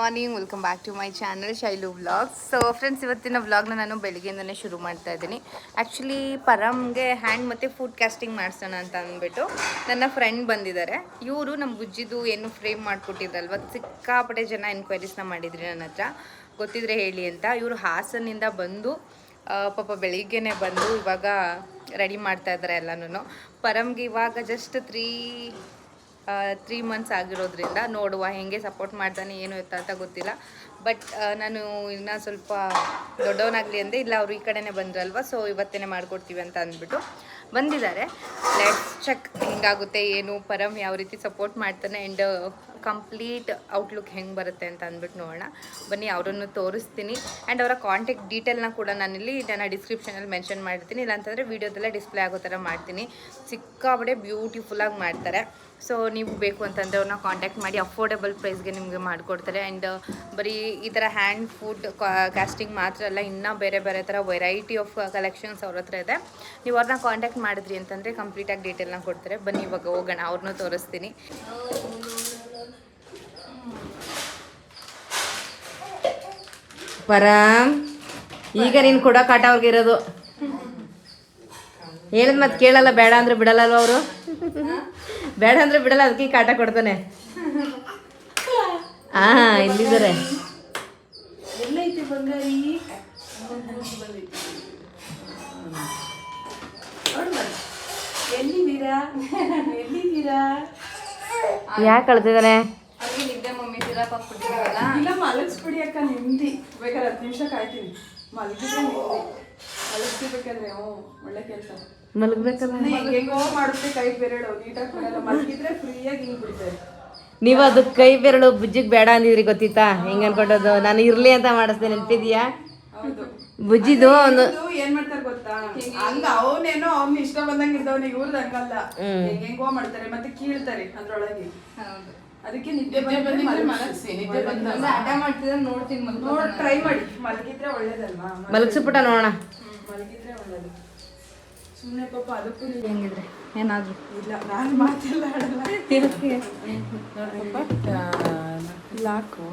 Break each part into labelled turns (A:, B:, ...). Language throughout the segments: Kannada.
A: Morning, welcome back to my channel Shailu vlogs. So friends, ಇವತ್ತಿನ ವ್ಲಾಗ್ನ ನಾನು ಬೆಳಗ್ಗೆಯಿಂದನೇ ಶುರು ಮಾಡ್ತಾ ಇದ್ದೀನಿ. ಆ್ಯಕ್ಚುಲಿ ಪರಮ್ಗೆ ಹ್ಯಾಂಡ್ ಮತ್ತು ಫುಡ್ ಕ್ಯಾಸ್ಟಿಂಗ್ ಮಾಡಿಸೋಣ ಅಂತ ಅಂದ್ಬಿಟ್ಟು ನನ್ನ ಫ್ರೆಂಡ್ ಬಂದಿದ್ದಾರೆ. ಇವರು ನಮ್ಮ ಬುಜ್ಜಿದು ಏನು ಫ್ರೇಮ್ ಮಾಡಿಕೊಟ್ಟಿದ್ರಲ್ವ, ಸಿಕ್ಕಾಪಟ್ಟೆ ಜನ ಎನ್ಕ್ವೈರೀಸ್ನ ಮಾಡಿದ್ರಿ ನನ್ನ ಹತ್ರ, ಗೊತ್ತಿದ್ರೆ ಹೇಳಿ ಅಂತ. ಇವರು ಹಾಸನಿಂದ ಬಂದು ಪಾಪ ಬೆಳಿಗ್ಗೆನೇ ಬಂದು ಇವಾಗ ರೆಡಿ ಮಾಡ್ತಾ ಇದ್ದಾರೆ ಎಲ್ಲನೂ. ಪರಮ್ಗೆ ಇವಾಗ ಜಸ್ಟ್ 3 ಮಂತ್ಸ್ ಆಗಿರೋದ್ರಿಂದ ನೋಡುವ ಹೆಂಗೆ ಸಪೋರ್ಟ್ ಮಾಡ್ತಾನೆ ಏನು ಅಂತ ಗೊತ್ತಿಲ್ಲ. ಬಟ್ ನಾನು ಇನ್ನೂ ಸ್ವಲ್ಪ ದೊಡ್ಡವನಾಗಲಿ ಅಂದೆ, ಇಲ್ಲ ಅವರು ಈ ಕಡೆನೇ ಬಂದ್ರಲ್ವ, ಸೊ ಇವತ್ತೇ ಮಾಡಿಕೊಡ್ತೀವಿ ಅಂತ ಅಂದ್ಬಿಟ್ಟು ಬಂದಿದ್ದಾರೆ. ಲೆಟ್ಸ್ ಚೆಕ್ ಹೆಂಗಾಗುತ್ತೆ ಏನು, ಪರಮ್ ಯಾವ ರೀತಿ ಸಪೋರ್ಟ್ ಮಾಡ್ತಾನೆ ಆ್ಯಂಡ್ ಕಂಪ್ಲೀಟ್ ಔಟ್ಲುಕ್ ಹೆಂಗೆ ಬರುತ್ತೆ ಅಂತ ಅಂದ್ಬಿಟ್ಟು ನೋಡೋಣ. ಬನ್ನಿ, ಅವರನ್ನು ತೋರಿಸ್ತೀನಿ ಆ್ಯಂಡ್ ಅವರ ಕಾಂಟ್ಯಾಕ್ಟ್ ಡೀಟೇಲ್ನ ಕೂಡ ನಾನಿಲ್ಲಿ ನನ್ನ ಡಿಸ್ಕ್ರಿಪ್ಷನಲ್ಲಿ ಮೆನ್ಷನ್ ಮಾಡಿರ್ತೀನಿ. ಇಲ್ಲಾಂತಂದರೆ ವೀಡಿಯೋದಲ್ಲೇ ಡಿಸ್ಪ್ಲೇ ಆಗೋ ಥರ ಮಾಡ್ತೀನಿ. ಸಿಕ್ಕಾಪಟ್ಟೆ ಬ್ಯೂಟಿಫುಲ್ಲಾಗಿ ಮಾಡ್ತಾರೆ. ಸೊ ನೀವು ಬೇಕು ಅಂತಂದರೆ ಅವ್ರನ್ನ ಕಾಂಟ್ಯಾಕ್ಟ್ ಮಾಡಿ, ಅಫೋರ್ಡೆಬಲ್ ಪ್ರೈಸ್ಗೆ ನಿಮಗೆ ಮಾಡಿಕೊಡ್ತಾರೆ. ಆ್ಯಂಡ್ ಬರೀ ಈ ಥರ ಹ್ಯಾಂಡ್ ಫುಡ್ ಕ್ಯಾಸ್ಟಿಂಗ್ ಮಾತ್ರ ಅಲ್ಲ, ಇನ್ನೂ ಬೇರೆ ಬೇರೆ ಥರ ವೆರೈಟಿ ಆಫ್ ಕಲೆಕ್ಷನ್ಸ್ ಅವ್ರ ಹತ್ರ ಇದೆ. ನೀವು ಅವ್ರನ್ನ ಕಾಂಟ್ಯಾಕ್ಟ್ ಮಾಡಿದ್ರಿ ಅಂತಂದರೆ ಕಂಪ್ಲೀಟಾಗಿ ಡೀಟೇಲ್ನ ಕೊಡ್ತಾರೆ. ಬನ್ನಿ ಇವಾಗ ಹೋಗೋಣ, ಅವ್ರನ್ನೂ ತೋರಿಸ್ತೀನಿ. ಪರಮ್, ಈಗ ನೀನು ಕೊಡೋ ಕಾಟ ಅವ್ರಿಗಿರೋದು. ಹೇಳಿದ ಮತ್ತೆ ಕೇಳಲ್ಲ, ಬೇಡ ಅಂದರೆ ಬಿಡಲ್ಲ ಅಲ್ವ ಅವರು, ಬೇಡ ಅಂದರೆ ಬಿಡಲ್ಲ, ಅದಕ್ಕೆ ಕಾಟ ಕೊಡ್ತಾನೆ. ಹಾಂ, ಇಲ್ಲಿದ್ದಾರೆ. ಯಾಕೆ ಕಳ್ತಿದ್ದಾನೆ?
B: ಇಲ್ಲ, ಮಲಗಿಸ್ಬಿಡಿ ಅಕ್ಕ, ನಿಮ್ದಿ ಬೇಕಾದ್ರೆ 10 ನಿಮಿಷ ಕಾಯ್ತೀನಿ. ಮಲಗಿದ್ರೆ ಮಲಗಿಸ್ಬೇಕಾದ್ರೆ ಒಳ್ಳೆ ಕೆಲಸ.
A: ಮಲಗ್ಬೇಕಲ್ಲ,
B: ಹೆಂಗೋ ಮಾಡುತ್ತೆ ಕೈ ಬೆರಳು ನೀಟಾಗಿ ಕೊಡಲ್ಲ. ಮಲಗಿದ್ರೆ ಫ್ರೀಯಾಗಿ ಹಿಂಗ್ ಬಿಡ್ತಾರೆ.
A: ನೀವು ಅದು ಕೈ ಬೆರಳು ಬುಜ್ಜಿಗೆ ಬೇಡ ಅಂದಿದ್ರಿ, ಗೊತ್ತಿತ್ತಾ? ಹೆಂಗೆ ಅನ್ಕೊಂಡದ್ದು, ನಾನು ಇರ್ಲಿ ಅಂತ ಮಾಡಿಸ್ದೆ, ನೆನಪಿದ್ಯಾ?
B: ಹೌದು,
A: ಬುಜ್ಜಿದು ಒಂದು
B: ಏನ್ ಮಾಡ್ತಾರೆ ಗೊತ್ತಾ, ಹಂಗ ಅವನೇನೋ ಅವ್ನ ಇಷ್ಟ ಬಂದಂಗ ಇದ್ದವನ, ಇವ್ರದ್ದು ಹಂಗಲ್ಲ, ಹೆಂಗೋ ಮಾಡ್ತಾರೆ ಮತ್ತೆ ಕೀಳ್ತಾರೆ ಅದ್ರೊಳಗೆ. ಅದಕ್ಕೆ ನಿದ್ದೆ ಬಂದ್ರೆ ಮಲಗಿಸಿ, ನಿದ್ದೆ ಬಂದ್ರೆ
A: ಹಠ ಮಾಡ್ತಿದ್ರೆ ನೋಡ್ತೀನಿ,
B: ನೋಡಿ ಟ್ರೈ ಮಾಡಿ. ಮಲಗಿದ್ರೆ ಒಳ್ಳೇದಲ್ವಾ?
A: ಮಲಗಿಸ್ಬಿಟ್ಟ ನೋಡೋಣ.
B: ಮಲಗಿದ್ರೆ ಒಳ್ಳೇದು. ಸುಮ್ಮನೆ ಪಾಪ ಅದಕ್ಕೂ
A: ಹೆಂಗಿದ್ರೆ ಏನಾದ್ರು
B: ಇಲ್ಲ, ನಾನು ಮಾತೆಲ್ಲ ಆಡಲ್ಲ. ಲಾಕು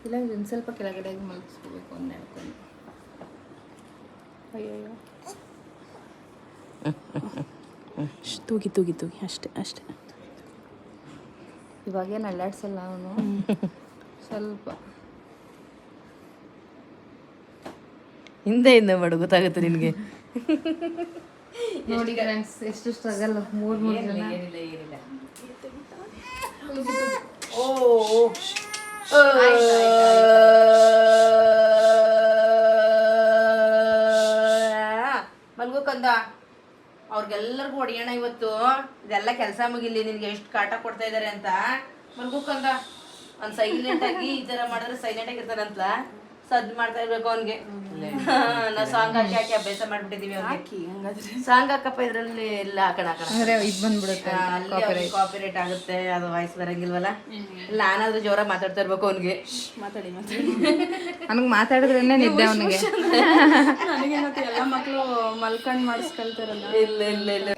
A: ಇಲ್ಲ, ಇದನ್ನು ಸ್ವಲ್ಪ ಕೆಳಗಡೆ ಮಲಗಿಸ್ಕೋಬೇಕು ಅಂತ ಹೇಳ್ಕೊಂಡು.
B: ಅಯ್ಯಯ್ಯೋ, ತೂಗಿ ತೂಗಿ ತೂಗಿ ಅಷ್ಟೇ ಅಷ್ಟೇ.
A: ಇವಾಗೇನು ಅಲ್ಲಾಡ್ಸಲ್ಲ ಅವನು, ಸ್ವಲ್ಪ
C: ಹಿಂದೆ ಮಾಡು, ಗೊತ್ತಾಗುತ್ತೆ ನಿನಗೆ.
A: ನೋಡಿ ಫ್ರೆಂಡ್ಸ್, ಎಷ್ಟು ಸ್ಟ್ರಗಲ್. 3 ಜನ.
C: ಮಲ್ಗೋಕಂದ ಅವ್ರಿಗೆಲ್ಲರಿಗೂ ಹೊಡಿಯೋಣ ಇವತ್ತು. ಇದೆಲ್ಲ ಕೆಲಸ ಮುಗಿಲಿ, ನಿನ್ಗೆ ಎಷ್ಟು ಕಾಟ ಕೊಡ್ತಾ ಇದಾರೆ ಅಂತ. ಮಲ್ಗೋಕಂದ ಅವ್ನು ಸೈಲೆಂಟ್ ಆಗಿ ಈ ತರ ಮಾಡಿದ್ರೆ ಸೈಲೆಂಟ್ ಆಗಿರ್ತಾನಂತಲ, ಸದ್ ಮಾಡ್ತಾ ಇರ್ಬೇಕು ಅವನ್ಗೆ. ನಾವು ಸಾಂಗ್ ಹಾಕಿ ಅಭ್ಯಾಸ ಮಾಡ್ಬಿಟ್ಟಿದೀವಿ ಅವ್ನಿಗೆ. ಸಾಂಗ್ ಹಾಕಪ್ಪ, ಇದ್ರಲ್ಲಿ ಎಲ್ಲ ಹಾಕೋಣ
A: ಇದು ಬಂದ್ಬಿಡುತ್ತೆ,
C: ಕಾಪಿರೇಟ್ ಆಗುತ್ತೆ, ಅದು ವಾಯ್ಸ್ ಬರಂಗಿಲ್ವಲ್ಲ. ನಾನಾದ್ರೂ ಜೋರಾಗಿ ಮಾತಾಡ್ತಾ ಇರ್ಬೇಕು ಅವನಿಗೆ.
B: ಮಾತಾಡಿ
A: ನನಗೆ ಮಾತಾಡಿದ್ರೇನೆ ನಿದ್ದೆ ಅವನಿಗೆ.
B: ನನಗೆ ಮತ್ತೆ ಎಲ್ಲ ಮಕ್ಕಳು ಮಲ್ಕೊಂಡು ಮಾಡಿಸ್ಕೊಳ್ತಾರಲ್ಲ.
C: ಇಲ್ಲ ಇಲ್ಲ ಇಲ್ಲ,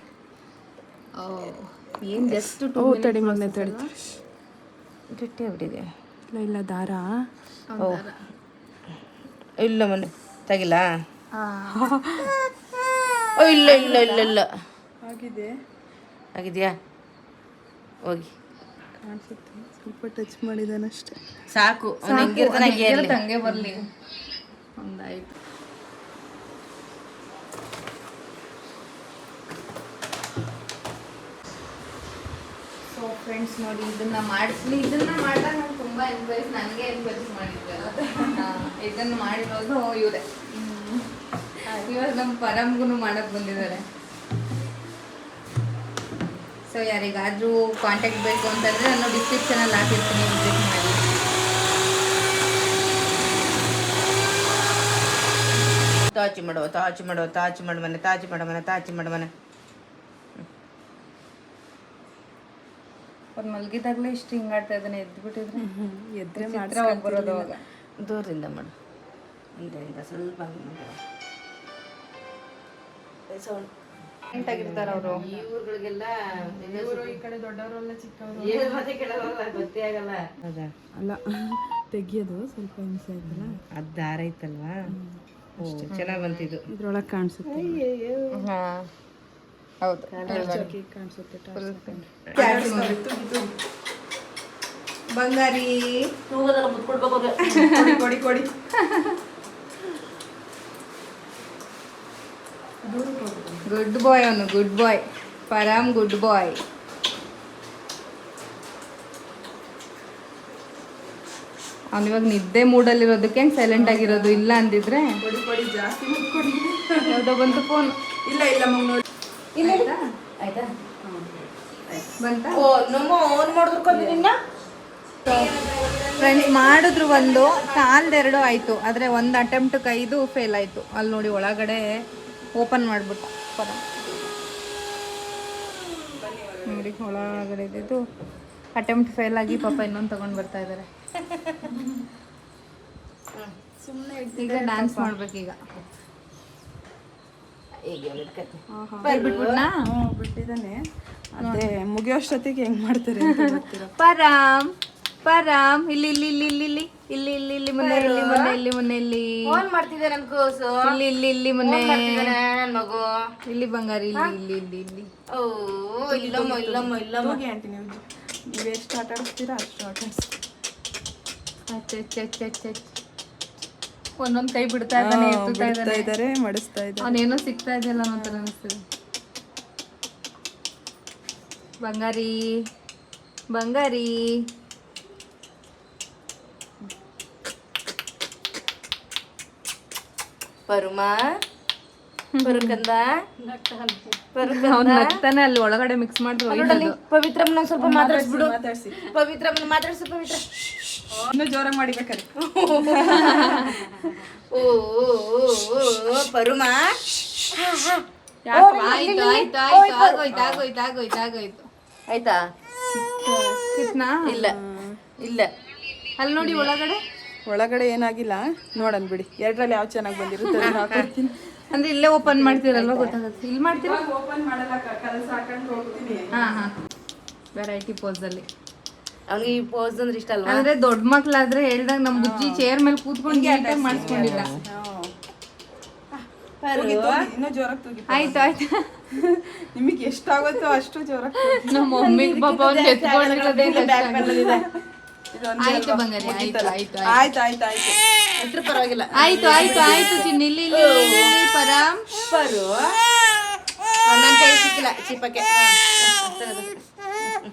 A: ಏನು ಜಸ್ಟ್
B: ತಡಿ ಮಗನೆ ತಡಿ,
A: ಗಟ್ಟಿ ಆಗ್ಬಿಟ್ಟಿದೆ.
B: ಇಲ್ಲ ಇಲ್ಲ, ದಾರ
C: ಇಲ್ಲ ಮೊನ್ನೆ ತಗಿಲ್ಲ. ಇಲ್ಲ ಇಲ್ಲ ಇಲ್ಲ ಇಲ್ಲ,
B: ಆಗಿದೆ.
C: ಆಗಿದ್ಯಾ? ಹೋಗಿ
B: ಕಾಣಿಸುತ್ತೆ, ಸ್ವಲ್ಪ ಟಚ್ ಮಾಡಿದಾನಷ್ಟೇ,
C: ಸಾಕು. ಅವ್ನು ಹೆಂಗಿರ್ತಾನೆ
A: ಹಂಗೆ ಬರಲಿ. ಒಂದಾಯ್ತು. ಸೊ ಫ್ರೆಂಡ್ಸ್ ನೋಡಿ, ಇದನ್ನ ಮಾಡಿದಾಗ ನಾನು ತುಂಬ ಎನ್ಕ್ವೈರೀಸ್, ನನಗೆ ಎನ್ಕ್ವೈರೀಸ್ ಮಾಡಿದ್ರಲ್ಲ, ಇದನ್ನು ಮಾಡಿರೋದು ಇವರೇ. ಇವಾಗ ನಮ್ಮ ಪರಮ್ಗೂ ಮಾಡಕ್ಕೆ ಬಂದಿದ್ದಾರೆ. ಸೊ ಯಾರಿಗಾದರೂ ಕಾಂಟ್ಯಾಕ್ಟ್ ಬೇಕು ಅಂತಂದರೆ ನಾನು ಡಿಸ್ಕ್ರಿಪ್ಷನಲ್ಲಿ ಹಾಕಿರ್ತೀನಿ, ವಿಸಿಟ್ ಮಾಡಿ.
C: ತಾಚಿ ಮಾಡುವ ತಾಚಿ ಮಾಡುವ ತಾಚಿ ಮಾಡುವನೆ ತಾಚಿ ಮಾಡುವನೆ ತಾಚಿ ಮಾಡುವನೆ.
A: ಅವ್ರು ಮಲಗಿದಾಗಲೇ ಇಷ್ಟು ಹಿಂಗಾಡ್ತಾ ಇದ್ದಾನೆ, ಎದ್ಬಿಟ್ಟಿದ್ರೆ
B: ಎದ್ರೆ
A: ಚಿತ್ರ ಬರೋದು ಅವಾಗ.
C: ದೂರದಿಂದ ಮಾಡು, ಹಿಂದೆಯಿಂದ ಸ್ವಲ್ಪ ಸೌಂಡ್
A: ಆಗಿರ್ತಾರ ಅವರು.
C: ಈ ಊರುಗಳಿಗೆಲ್ಲ
B: ಈ ಕಡೆ ದೊಡ್ಡವರೆಲ್ಲ ಚಿಕ್ಕವರು
C: ಏನು ಮತ್ತೆ ಕೇಳೋಲ್ಲ, ಗೊತ್ತೇ ಆಗಲ್ಲ. ಹೌದಾ?
B: ಅಲ್ಲ ತೆಗಿಯೋದು ಸ್ವಲ್ಪ ಹಿಂಸೆ ಆಯ್ತಲ್ಲ,
C: ಅದು ದಾರ ಐತಲ್ವಾ? ಓ ಚೆನ್ನಾಗಿ ಬಂತಿದ್ದು.
B: ಇದ್ರೊಳಗೆ ಕಾಣಿಸುತ್ತೆ.
A: ಹಾ ಹೌದು,
B: ಕಾಣಿಸುತ್ತೆ.
A: ಬಂಗಾರಿ
C: ತೂಗದಲ್ಲ ಮುತ್ಕೊಡ್ಬೇಕು.
B: ಕೊಡಿ ಕೊಡಿ.
A: ಗುಡ್ ಬಾಯ್ ಅವನು, ಗುಡ್ ಬಾಯ್, ಪರಮ್ ಗುಡ್ ಬಾಯ್. ಅವ್ನು ಇವಾಗ ನಿದ್ದೆ ಮೂಡಲ್ಲಿರೋದಕ್ಕೆ ಸೈಲೆಂಟ್ ಆಗಿರೋದು, ಇಲ್ಲ ಅಂದಿದ್ರೆ
B: ಕೊಡಿ ಕೊಡಿ, ಜಾಸ್ತಿ ಕೊಡಿ.
A: ಯಾವುದೋ ಬಂತು ಫೋನ್.
B: ಇಲ್ಲ ಇಲ್ಲ ಮಗು ನೋಡಿ.
A: ಇಲ್ಲ
C: ಆಯ್ತಾ?
A: ಬಂತ
C: ಓ ನಮ್ಮ ಓನ್ ಮಾಡಿದ್ರು ನಿನ್ನ
A: ಫ್ರೆಂಡ್ಸ್ ಮಾಡಿದ್ರು, ಒಂದು ಕಾಲ್ದೆರಡು ಆಯಿತು, ಆದರೆ ಒಂದು ಅಟೆಂಪ್ಟ್ಗೆ 5 ಫೇಲ್ ಆಯಿತು. ಅಲ್ಲಿ ನೋಡಿ ಒಳಗಡೆ ಓಪನ್ ಮಾಡಿಬಿಟ್ಟು ಪರ ನೋಡಿ ಒಳಗಡೆ ಇದ್ದಿದ್ದು ಅಟೆಂಪ್ಟ್ ಫೇಲ್ ಆಗಿ ಪಾಪ ಇನ್ನೊಂದು ತಗೊಂಡು ಬರ್ತಾ ಇದ್ದಾರೆ.
B: ಸುಮ್ಮನೆ
A: ಈಗ ಡ್ಯಾನ್ಸ್ ಮಾಡ್ಬೇಕೀಗ.
B: ಬಿಟ್ಬಿಟ್ನಾ? ಬಿಟ್ಟಿದ್ದಾನೆ. ಅದೇ ಮುಗಿಯೋಷ್ಟೊತ್ತಿಗೆ ಹೆಂಗ್ ಮಾಡ್ತಾರೆ ಅಂತ ಗೊತ್ತಿಲ್ಲ.
A: ಪರಾಮ್ ಪರಾಮ್ ಇಲ್ಲಿ ಇಲ್ಲಿ ಇಲ್ಲಿ ಇಲ್ಲಿ ಇಲ್ಲಿ ಇಲ್ಲಿ ಇಲ್ಲಿ ಇಲ್ಲಿ ಮುನ್ನೆ ಇಲ್ಲಿ ಮುನ್ನೆ ಇಲ್ಲಿ ಮುನ್ನೆ ಇಲ್ಲಿ
C: ಫೋನ್ ಮಾಡ್ತಿದ್ದೆ ನನ್ ಕೂಸು.
A: ಇಲ್ಲಿ ಇಲ್ಲಿ ಇಲ್ಲಿ ಮುನ್ನೆ
C: ನನ್ ಮಗು
A: ಇಲ್ಲಿ ಬಂಗಾರಿ ಇಲ್ಲಿ ಇಲ್ಲಿ ಇಲ್ಲಿ ಇಲ್ಲಿ.
C: ಓ ಇಲ್ಲಮ್ಮ ಇಲ್ಲಮ್ಮ ಇಲ್ಲಮ್ಮ.
B: ಹೋಗಿ ಆಂಟಿ, ನೀವು ಎಷ್ಟು ಆಟ ಆಡಿಸ್ತೀರಾ ಅಷ್ಟು ಆಟ ಆಡಿಸ್ತೀರಾ.
A: ಒಂದೊಂದ್ ಕೈ ಬಿಡ್ತಾ ಇದ್ದಾನೆ, ಎತ್ತುತ್ತಾ ಇದ್ದಾನೆ.
B: ಇದ್ದಾರೆ, ಮಾಡಿಸ್ತಾ ಇದ್ದಾರೆ.
A: ಅವನೇನೋ ಸಿಗ್ತಾ ಇದೆಯಲ್ಲ ಅಂತ ಅನಿಸ್ತದೆ. ಬಂಗಾರಿ ಬಂಗಾರಿ
C: ಪರುಮ ಪರುಕಂದ
A: ಅವ್ನು ನಗ್ತಾನೆ, ಅಲ್ಲಿ ಒಳಗಡೆ ಮಿಕ್ಸ್ ಮಾಡಿ
C: ಪವಿತ್ರಮ್ಮನ ಸ್ವಲ್ಪ ಮಾತಾಡ್ಸ್ಬಿಡು.
B: ಮಾತಾಡ್ಸಿ.
C: ಪವಿತ್ರಮ್ಮನ ಮಾತಾಡ್ಸು. ಪವಿತ್ರ
B: ಇನ್ನೂ ಜೋರಾಗಿ ಮಾಡಿಬೇಕಾರೆ.
C: ಓ ಪರುಮ.
A: ಆಯ್ತು ಆಯ್ತು ಆಯ್ತು ಆಗೋಯ್ತು ಆಗೋಯ್ತು ಆಗೋಯ್ತು ಆಗೋಯ್ತು.
C: ಆಯ್ತಾ?
A: ಕಿತ್ನಾ?
C: ಇಲ್ಲ ಇಲ್ಲ,
A: ಅಲ್ಲಿ ನೋಡಿ ಒಳಗಡೆ.
B: ಒಳಗಡೆ ಏನಾಗಿಲ್ಲ, ನೋಡೋಣ ಬಿಡಿ. ಎರಡರಲ್ಲಿ ಯಾವ ಚೆನ್ನಾಗಿ ಬಂದಿರುತ್ತೆ ಅದನ್ನ ಹಾಕೊಡ್ತೀನಿ.
A: ಅಂದ್ರೆ ಇಲ್ಲೇ ಓಪನ್ ಮಾಡ್ತೀರಲ್ವ, ಗೊತ್ತಾಗುತ್ತೆ. ಇಲ್ಲಿ ಮಾಡ್ತೀರಾ?
B: ಓಪನ್ ಮಾಡಲ್ಲ, ಕಲಸ ಹಾಕೊಂಡು ಹೋಗ್ತೀನಿ.
A: ಹಾ ಹಾ, ವೆರೈಟಿ ಪೋಸ್ ಅಲ್ಲಿ.
C: ಅವ್ನಿಗೆ ಈ ಪೋಸ್ ಅಂದ್ರೆ ಇಷ್ಟ ಅಲ್ವಾ?
A: ಅಂದ್ರೆ ದೊಡ್ಡ ಮಕ್ಳಾದ್ರೆ ಹೇಳ್ದಾಗ ನಮ್ ಬುಜ್ಜಿ ಚೇರ್ ಮೇಲೆ ಕೂತ್ಕೊಂಡು ನೀಟಾಗಿ ಮಾಡಿಸ್ಕೊಂಡಿಲ್ಲ.
B: ಇನ್ನೂ ಜೋರಾಗಿ ತೂಗಿ.
A: ಆಯ್ತು ಆಯ್ತು.
B: ನಿಮಗೆ ಎಷ್ಟಾಗುತ್ತೋ ಅಷ್ಟು ಜೋರಾಗಿ ತೂಗಿ.
A: ನಮ್ಮ ಮಮ್ಮಿಗೆ ಪಾಪ ಅವ್ನು ಎತ್ಕೊಂಡಿರೋದೇ ಕಷ್ಟ ಆಗಿದೆ.
B: ಇದೊಂದು
A: ಆಯ್ತು ಬಂಗಾರಿ, ಆಯ್ತು ಆಯ್ತು
B: ಆಯ್ತು ಆಯ್ತು ಆಯ್ತು.
C: ಇದ್ರ ಪರವಾಗಿಲ್ಲ.
A: ಆಯ್ತು ಆಯ್ತು ಆಯ್ತು ಚಿನ್ನ. ಇಲ್ಲಿ ಇಲ್ಲಿ ಇಲ್ಲಿ ಪರಾಮ್
C: ಪರು ನನ್ನ ಕೈ ಸಿಕ್ಕಿಲ್ಲ ಚಿಪ್ಪಕ್ಕೆ.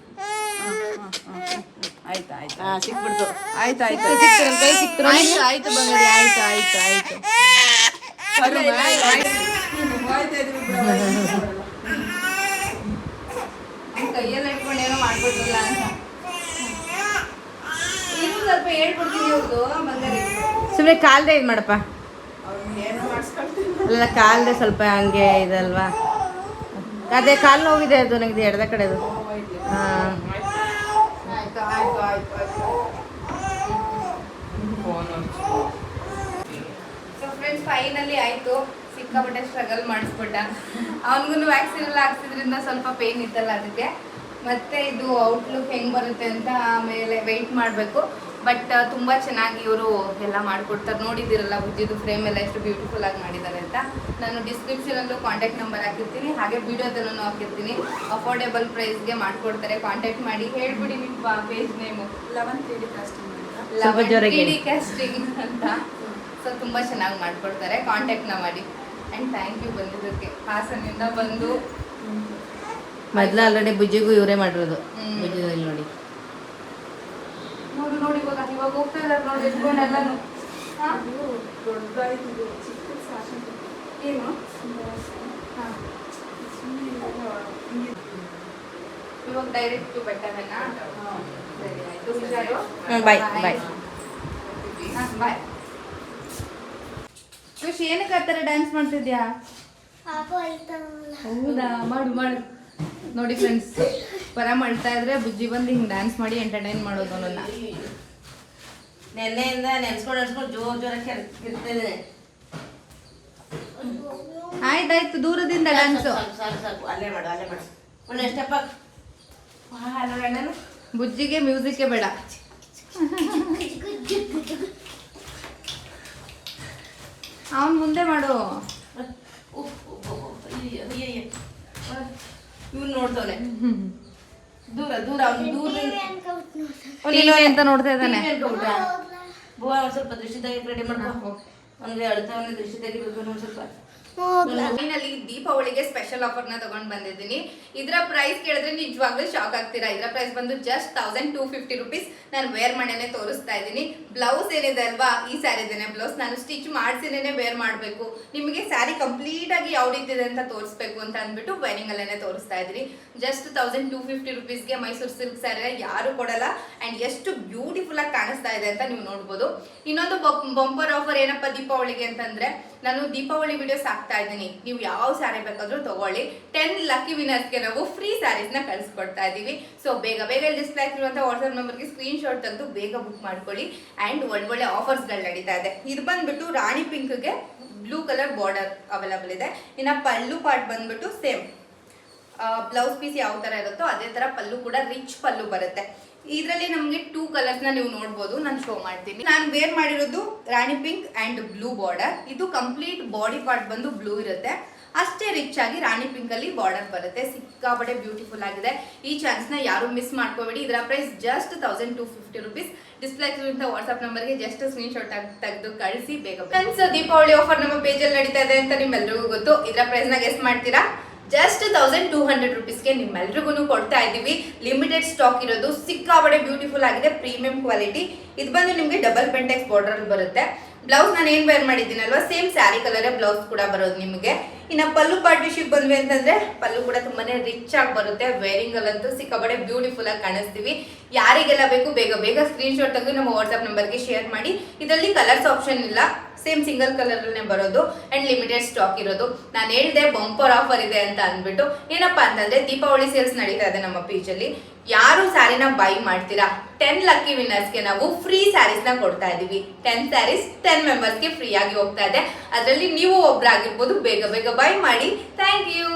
B: ಆಯ್ತು ಆಯ್ತು
C: ಸಿಕ್ಬಿಡ್ತು.
B: ಆಯ್ತು ಆಯ್ತು.
C: ಸಿಕ್ತು, ನನ್ನ ಕೈ ಸಿಕ್ತು.
A: ಆಯ್ತು ಆಯ್ತು ಬಂಗಾರಿ, ಆಯ್ತು ಆಯ್ತು ಆಯ್ತು. ಕೈಯಲ್ಲಿ ಇಟ್ಕೊಂಡು ಏನೋ ಮಾಡ್ಬಿಟ್ಟಿಲ್ಲ ಅಂತ ಇನ್ನು ಸ್ವಲ್ಪ ಹೇಳ್ಬಿಡ್ತೀನಿ. ಇವ್ರದ್ದು ಬಂಗಾರಿ
C: ಸುಮ್ಮನೆ ಕಾಲ್ದೆ ಇದು ಮಾಡಪ್ಪ. ಅಲ್ಲ ಕಾಲ್ದೆ ಸ್ವಲ್ಪ ಹಂಗೆ ಇದಲ್ವಾ, ಅದೇ ಕಾಲು ನೋವಿದೆ, ಅದು ನನಗೆ ಎಡದ ಕಡೆದು. ಹಾಂ
A: ಆಯ್ತು ಆಯ್ತು ಆಯ್ತು ಆಯ್ತು. ಸೊ ಫ್ರೆಂಡ್ಸ್ ಫೈನಲಿ ಆಯಿತು. ಸಿಕ್ಕಾಪಟ್ಟೆ ಸ್ಟ್ರಗಲ್ ಮಾಡಿಸ್ಬಿಟ್ಟ. ಅವನಿಗೂ ವ್ಯಾಕ್ಸಿನ್ ಎಲ್ಲ ಹಾಕ್ಸಿದ್ರಿಂದ ಸ್ವಲ್ಪ ಪೇಯ್ನ್ ಇತ್ತಲ್ಲ, ಅದಕ್ಕೆ ಮತ್ತೆ ಇದು ಔಟ್ಲುಕ್ ಹೆಂಗೆ ಬರುತ್ತೆ ಅಂತ ಆಮೇಲೆ ವೆಯ್ಟ್ ಮಾಡಬೇಕು. ಬಟ್ ತುಂಬ ಚೆನ್ನಾಗಿ ಇವರು ಎಲ್ಲ ಮಾಡಿಕೊಡ್ತಾರೆ. ನೋಡಿದ್ದೀರಲ್ಲ ಬುಜ್ಜಿದು ಫ್ರೇಮ್ ಎಲ್ಲ ಎಷ್ಟು ಬ್ಯೂಟಿಫುಲ್ ಆಗಿ ಮಾಡಿದ್ದಾರೆ ಅಂತ. ನಾನು ಡಿಸ್ಕ್ರಿಪ್ಷನಲ್ಲೂ ಕಾಂಟ್ಯಾಕ್ಟ್ ನಂಬರ್ ಹಾಕಿರ್ತೀನಿ, ಹಾಗೆ ವಿಡಿಯೋದಲ್ಲೂ ಹಾಕಿರ್ತೀನಿ. ಅಫೋರ್ಡೆಬಲ್ ಪ್ರೈಸ್ಗೆ ಮಾಡಿಕೊಡ್ತಾರೆ. ಕಾಂಟ್ಯಾಕ್ಟ್ ಮಾಡಿ. ಹೇಳ್ಬಿಡಿ ನಿಮ್ಮ ಪೇಜ್ ನೇಮು.
B: 11
A: ಕಾಸ್ಟಿಂಗ್ ಅಂತ. ಸೊ ತುಂಬ ಚೆನ್ನಾಗಿ ಮಾಡಿಕೊಡ್ತಾರೆ. ಕಾಂಟ್ಯಾಕ್ಟ್ನ ಮಾಡಿ. ಆ್ಯಂಡ್ ಥ್ಯಾಂಕ್ ಯು ಬಂದಿದ್ದಕ್ಕೆ. ಹಾಸನಿಂದ ಬಂದು
C: ಮೊದಲು ಆಲ್ರೆಡಿ ಬುಜ್ಜಿಗೂ ಇವರೇ ಮಾಡಿರೋದು. ಬುಜ್ಜಿದಲ್ಲಿ ನೋಡಿ
A: ನೋಡಿ ನೋಡಿ ಇವಾಗ ಇವಾಗ ಹೋಗ್ತಾ ಇದ್ದಾರೆ ನೋಡಿ ಎತ್ಕೊಂಡೆಲ್ಲನೂ. ಏನು ಇವಾಗ ಡೈರೆಕ್ಟ್ ಬೆಟ್ಟವೇನಾ? ಸರಿ ಆಯ್ತು, ಹುಷಾರು.
C: ಬಾಯ್ ಬಾಯ್.
A: ಬಾಯ್. ಖುಷಿ ಏನಕ್ಕೆ ಆ ಥರ ಡ್ಯಾನ್ಸ್ ಮಾಡ್ತಿದ್ಯಾ? ಹೌದಾ, ಮಾಡು ಮಾಡು. ನೋಡಿ ಫ್ರೆಂಡ್ಸ್, ಪರ ಮಾಡ್ತಾ ಇದ್ರೆ ಬುಜ್ಜಿ ಬಂದು ಹಿಂಗೆ ಡ್ಯಾನ್ಸ್ ಮಾಡಿ ಎಂಟರ್ಟೈನ್ ಮಾಡೋದು ನನ್ನ.
C: ನೆನ್ನೆಯಿಂದ ನೆನ್ಸ್ಕೊಂಡು ಜೋರಾಗಿ ಕಿರ್ತಿದೆ.
A: ಆಯ್ತಾಯ್ತು, ದೂರದಿಂದ ಡ್ಯಾನ್ಸು.
C: ಸಾಕು ಅಲ್ಲೇ ಮಾಡು ಒಳ್ಳೆ ಸ್ಟೆಪ್ ಅಣ್ಣ.
A: ಬುಜ್ಜಿಗೆ ಮ್ಯೂಸಿಕ್ಕೇ ಬೇಡ. ಅವನ್ ಮುಂದೆ ಮಾಡು.
C: ಇವ್ನು ನೋಡ್ತವನೆ ದೂರ ಅವ್ನು
A: ಟಿವಿ ಅಂತ ನೋಡ್ತಾ ಇದ್ದಾನೆ.
C: ಬುವ ಒಂದ್ ಸ್ವಲ್ಪ ದೃಷ್ಟಿ ತೆಗಿಯಕ್ಕೆ ರೆಡಿ ಮಾಡ್ಕೊ. ಅವ್ನಿಗೆ ಅಳ್ತಾವನೆ, ದೃಷ್ಟಿ ತೆಗಿಬೇಕು ಒಂದ್ ಸ್ವಲ್ಪ.
A: ಫೈನಲಿ ದೀಪಾವಳಿಗೆ ಸ್ಪೆಷಲ್ ಆಫರ್ ನ ತಗೊಂಡ್ ಬಂದಿದ್ದೀನಿ. ಇದರ ಪ್ರೈಸ್ ಕೇಳಿದ್ರೆ ನಿಜವಾಗ್ಲೂ ಶಾಕ್ ಆಗ್ತೀರಾ. ಇದರ ಪ್ರೈಸ್ ಬಂದು ಜಸ್ಟ್ 1250 ರುಪೀಸ್. ನಾನು ವೇರ್ ಮಾಡೇನೆ ತೋರಿಸ್ತಾ ಇದ್ದೀನಿ. ಬ್ಲೌಸ್ ಏನಿದೆ ಅಲ್ವಾ, ಈ ಸ್ಯಾರಿದೇನೆ ಬ್ಲೌಸ್. ನಾನು ಸ್ಟಿಚ್ ಮಾಡಿಸಿನೇ ವೇರ್ ಮಾಡಬೇಕು. ನಿಮಗೆ ಸ್ಯಾರಿ ಕಂಪ್ಲೀಟ್ ಆಗಿ ಯಾವ ರೀತಿ ಇದೆ ಅಂತ ತೋರಿಸ್ಬೇಕು ಅಂತ ಅಂದ್ಬಿಟ್ಟು ವೇರಿಂಗ್ ಅಲ್ಲೇನೆ ತೋರಿಸ್ತಾ ಇದ್ದೀನಿ. ಜಸ್ಟ್ 1250 ರುಪೀಸ್ಗೆ ಮೈಸೂರು ಸಿಲ್ಕ್ ಸ್ಯಾರಿನ ಯಾರು ಕೊಡಲ್ಲ. ಅಂಡ್ ಎಷ್ಟು ಬ್ಯೂಟಿಫುಲ್ ಆಗಿ ಕಾಣಿಸ್ತಾ ಇದೆ ಅಂತ ನೀವು ನೋಡ್ಬೋದು. ಇನ್ನೊಂದು ಬಂಪರ್ ಆಫರ್ ಏನಪ್ಪ ದೀಪಾವಳಿಗೆ ಅಂತಂದ್ರೆ, ನಾನು ದೀಪಾವಳಿ ವಿಡಿಯೋಸ್ ಹಾಕ್ತಾ ಇದ್ದೀನಿ. ನೀವು ಯಾವ ಸ್ಯಾರಿ ಬೇಕಾದ್ರೂ ತಗೊಳ್ಳಿ. 10 ಲಕ್ಕಿ ವಿನರ್ಸ್ಗೆ ನಾವು ಫ್ರೀ ಸ್ಯಾರೀಸ್ನ ಕಳಿಸ್ಕೊಡ್ತಾ ಇದ್ದೀವಿ. ಸೊ ಬೇಗ ಡಿಸ್ಪ್ಲೇ ಆಗಿರುವಂಥ ವಾಟ್ಸ್ಆಪ್ ನಂಬರ್ಗೆ ಸ್ಕ್ರೀನ್ ಶಾಟ್ ತೆಗೆದು ಬೇಗ ಬುಕ್ ಮಾಡ್ಕೊಳ್ಳಿ. ಆ್ಯಂಡ್ ಒಳ್ಳೆ ಆಫರ್ಸ್ಗಳು ನಡೀತಾ ಇದೆ. ಇದು ಬಂದ್ಬಿಟ್ಟು ರಾಣಿ ಪಿಂಕ್ಗೆ ಬ್ಲೂ ಕಲರ್ ಬಾರ್ಡರ್ ಅವೈಲಬಲ್ ಇದೆ. ಇನ್ನು ಪಲ್ಲು ಪಾರ್ಟ್ ಬಂದ್ಬಿಟ್ಟು ಸೇಮ್ ಬ್ಲೌಸ್ ಪೀಸ್ ಯಾವ ಥರ ಇರುತ್ತೋ ಅದೇ ಥರ ಪಲ್ಲು ಕೂಡ ರಿಚ್ ಪಲ್ಲು ಬರುತ್ತೆ. ಇದರಲ್ಲಿ ನಮಗೆ 2 ಕಲರ್ಸ್ನ ನೀವು ನೋಡ್ಬೋದು. ನಾನು ಶೋ ಮಾಡ್ತೀನಿ. ನಾನು ವೇರ್ ಮಾಡಿರೋದು ರಾಣಿ ಪಿಂಕ್ ಆ್ಯಂಡ್ ಬ್ಲೂ ಬಾರ್ಡರ್. ಇದು ಕಂಪ್ಲೀಟ್ ಬಾಡಿ ಪಾರ್ಟ್ ಬಂದು ಬ್ಲೂ ಇರುತ್ತೆ. ಅಷ್ಟೇ ರಿಚ್ ಆಗಿ ರಾಣಿ ಪಿಂಕಲ್ಲಿ ಬಾರ್ಡರ್ ಬರುತ್ತೆ. ಸಿಕ್ಕಾಪಟ್ಟೆ ಬ್ಯೂಟಿಫುಲ್ ಆಗಿದೆ. ಈ ಚಾನ್ಸ್ನ ಯಾರು ಮಿಸ್ ಮಾಡ್ಕೋಬೇಡಿ. ಇದರ ಪ್ರೈಸ್ ಜಸ್ಟ್ 1250 ರುಪೀಸ್. ಡಿಸ್ಪ್ಲೇ ಆಗಿರುವಂಥ ವಾಟ್ಸ್ಆಪ್ ನಂಬರ್ಗೆ ಜಸ್ಟ್ ಸ್ಕ್ರೀನ್ ಶಾಟ್ ತೆಗೆದು ಕಳಿಸಿ ಬೇಗ. ಫ್ರೆಂಡ್ಸ್, ದೀಪಾವಳಿ ಆಫರ್ ನಮ್ಮ ಪೇಜಲ್ಲಿ ನಡೀತಾ ಇದೆ ಅಂತ ನಿಮ್ಮೆಲ್ರಿಗೂ ಗೊತ್ತು. ಇದರ ಪ್ರೈಸ್ನ ಗೆಸ್ ಮಾಡ್ತೀರಾ? ಜಸ್ಟ್ 1200 ರುಪೀಸ್ಗೆ ನಿಮ್ಮೆಲ್ರಿಗೂ ಕೊಡ್ತಾ ಇದ್ದೀವಿ. ಲಿಮಿಟೆಡ್ ಸ್ಟಾಕ್ ಇರೋದು. ಸಿಕ್ಕಾಪಟ್ಟೆ ಬ್ಯೂಟಿಫುಲ್ ಆಗಿದೆ, ಪ್ರೀಮಿಯಂ ಕ್ವಾಲಿಟಿ. ಇದು ಬಂದು ನಿಮಗೆ ಡಬಲ್ ಪೆಂಟೆಕ್ಸ್ ಬಾರ್ಡರ್ ಬರುತ್ತೆ. ಬ್ಲೌಸ್ ನಾನು ಏನು ವೇರ್ ಮಾಡಿದ್ದೀನಲ್ವಾ, ಸೇಮ್ ಸ್ಯಾರಿ ಕಲರೇ ಬ್ಲೌಸ್ ಕೂಡ ಬರೋದು ನಿಮಗೆ. ಇನ್ನು ಪಲ್ಲು ಪಾರ್ಟ್ ವಿಷಯಕ್ಕೆ ಬಂದ್ವಿ ಅಂತಂದ್ರೆ, ಪಲ್ಲು ಕೂಡ ತುಂಬಾನೇ ರಿಚ್ ಆಗಿ ಬರುತ್ತೆ. ವೇರಿಂಗ್ ಅಲ್ಲಂತೂ ಸಿಕ್ಕಾಪಟ್ಟೆ ಬ್ಯೂಟಿಫುಲ್ ಆಗಿ ಕಾಣಿಸ್ತೀವಿ. ಯಾರಿಗೆಲ್ಲ ಬೇಕು ಬೇಗ ಸ್ಕ್ರೀನ್ ಶಾಟ್ ತೆಗೆದು ನಮ್ಮ ವಾಟ್ಸ್ಆಪ್ ನಂಬರ್ಗೆ ಶೇರ್ ಮಾಡಿ. ಇದರಲ್ಲಿ ಕಲರ್ಸ್ ಆಪ್ಷನ್ ಇಲ್ಲ, ಸೇಮ್ ಸಿಂಗಲ್ ಕಲರ್ನೇ ಬರೋದು ಆ್ಯಂಡ್ ಲಿಮಿಟೆಡ್ ಸ್ಟಾಕ್ ಇರೋದು. ನಾನು ಹೇಳಿದೆ ಬಂಪರ್ ಆಫರ್ ಇದೆ ಅಂತ ಅಂದ್ಬಿಟ್ಟು. ಏನಪ್ಪ ಅಂತಂದರೆ, ದೀಪಾವಳಿ ಸೇಲ್ಸ್ ನಡೀತಾ ಇದೆ ನಮ್ಮ ಪೇಜಲ್ಲಿ. ಯಾರು ಸ್ಯಾರಿನ ಬೈ ಮಾಡ್ತೀರಾ, 10 ಲಕ್ಕಿ ವಿನ್ನರ್ಸ್ಗೆ ನಾವು ಫ್ರೀ ಸ್ಯಾರೀಸ್ನ ಕೊಡ್ತಾ ಇದ್ದೀವಿ. 10 ಸ್ಯಾರೀಸ್ 10 ಮೆಂಬರ್ಸ್ಗೆ ಫ್ರೀ ಆಗಿ ಹೋಗ್ತಾ ಇದೆ. ಅದರಲ್ಲಿ ನೀವು ಒಬ್ಬರಾಗಿರ್ಬೋದು. ಬೇಗ ಬೈ ಮಾಡಿ. Thank you.